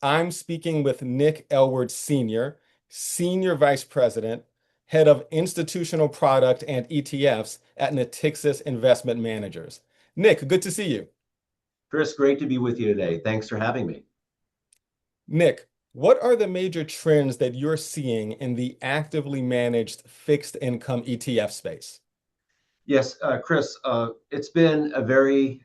I'm speaking with Nick Elward Sr., Senior Vice President, Head of Institutional Product and ETFs at Natixis Investment Managers. Nick, good to see you. Chris, great to be with you today. Thanks for having me. Nick, what are the major trends that you're seeing in the actively managed fixed income ETF space? Yes, Chris, it's been a very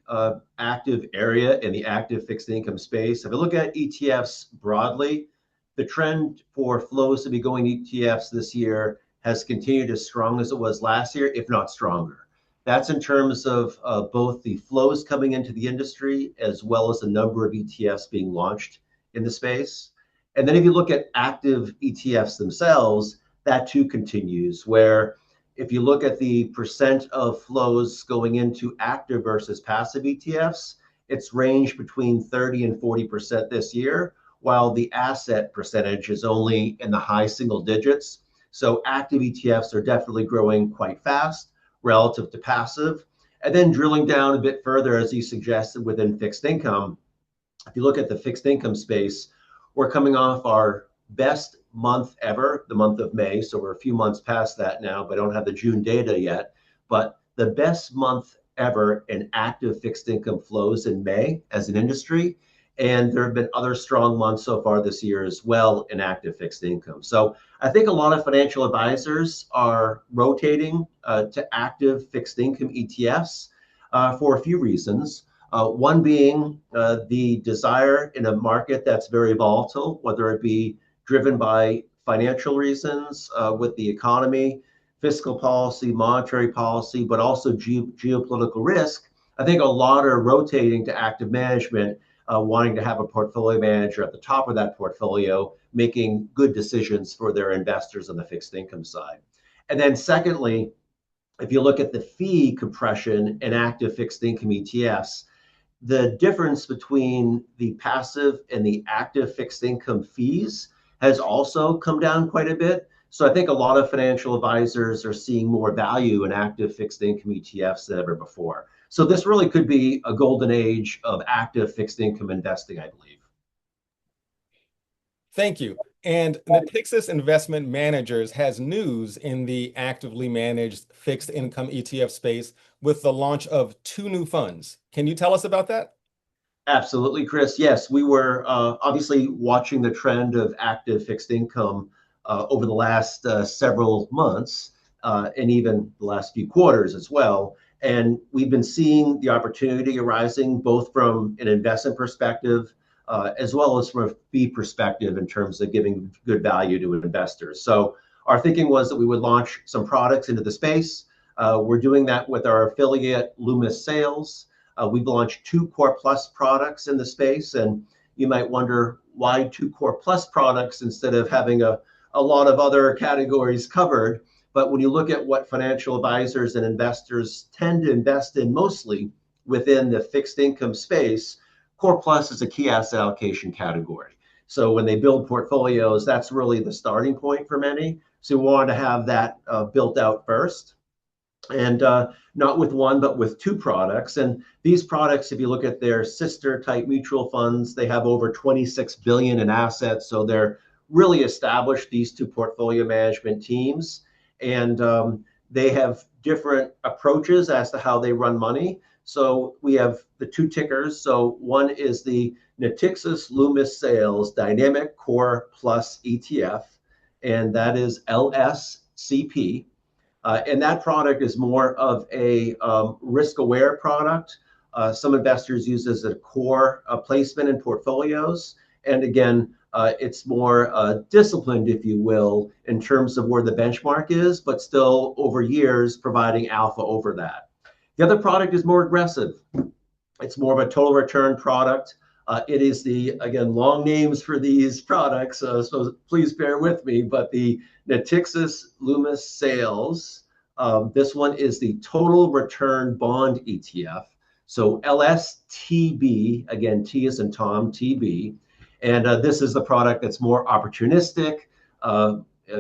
active area in the active fixed income space. If I look at ETFs broadly, the trend for flows to be going ETFs this year has continued as strong as it was last year, if not stronger. That's in terms of both the flows coming into the industry as well as the number of ETFs being launched in the space. And then if you look at active ETFs themselves, that too continues, where if you look at the percent of flows going into active versus passive ETFs, it's ranged between 30 and 40% this year, while the asset percentage is only in the high single digits. So active ETFs are definitely growing quite fast relative to passive. And then drilling down a bit further, as you suggested, within fixed income, if you look at the fixed income space, we're coming off our best month ever, the month of May. So we're a few months past that now, but I don't have the June data yet. But the best month ever in active fixed income flows in May as an industry. And there have been other strong months so far this year as well in active fixed income. So I think a lot of financial advisors are rotating to active fixed income ETFs for a few reasons. One being the desire in a market that's very volatile, whether it be driven by financial reasons with the economy, fiscal policy, monetary policy, but also geopolitical risk. I think a lot are rotating to active management, wanting to have a portfolio manager at the top of that portfolio, making good decisions for their investors on the fixed income side. And then secondly, if you look at the fee compression in active fixed income ETFs, the difference between the passive and the active fixed income fees has also come down quite a bit. So I think a lot of financial advisors are seeing more value in active fixed income ETFs than ever before. So this really could be a golden age of active fixed income investing, I believe. Thank you. And Natixis Investment Managers has news in the actively managed fixed income ETF space with the launch of two new funds. Can you tell us about that? Absolutely, Chris. Yes, we were obviously watching the trend of active fixed income over the last several months and even the last few quarters as well. And we've been seeing the opportunity arising both from an investment perspective as well as from a fee perspective in terms of giving good value to investors. So our thinking was that we would launch some products into the space. We're doing that with our affiliate Loomis Sayles. We've launched two Core Plus products in the space, and you might wonder why two Core Plus products instead of having a lot of other categories covered. But when you look at what financial advisors and investors tend to invest in mostly within the fixed income space, Core Plus is a key asset allocation category. So when they build portfolios, that's really the starting point for many. So we wanted to have that built out first. And not with one, but with two products. And these products, if you look at their sister type mutual funds, they have over 26 billion in assets. So they're really established, these two portfolio management teams. And they have different approaches as to how they run money. So we have the two tickers. So one is the Natixis Loomis Sayles Dynamic Core Plus ETF, and that is LSCP. And that product is more of a risk-aware product. Some investors use it as a core placement in portfolios. And again, it's more disciplined, if you will, in terms of where the benchmark is, but still over years providing alpha over that. The other product is more aggressive. It's more of a total return product. It is again, long names for these products, so please bear with me, but the Natixis Loomis Sayles, this one is the Total Return Bond ETF. So LSTB, again, T is in Tom, TB. And this is the product that's more opportunistic,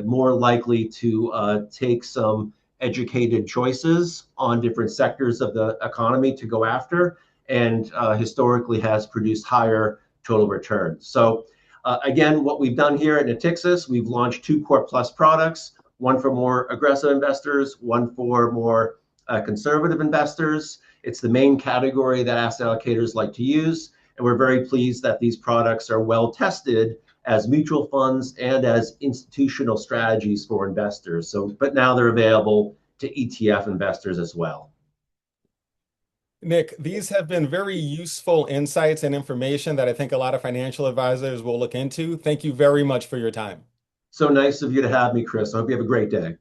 more likely to take some educated choices on different sectors of the economy to go after, and historically has produced higher total returns. So Again, what we've done here at Natixis, we've launched two Core Plus products, one for more aggressive investors, one for more conservative investors. It's the main category that asset allocators like to use. And we're very pleased that these products are well tested as mutual funds and as institutional strategies for investors. But now they're available to ETF investors as well. Nick, these have been very useful insights and information that I think a lot of financial advisors will look into. Thank you very much for your time. So nice of you to have me, Chris. I hope you have a great day.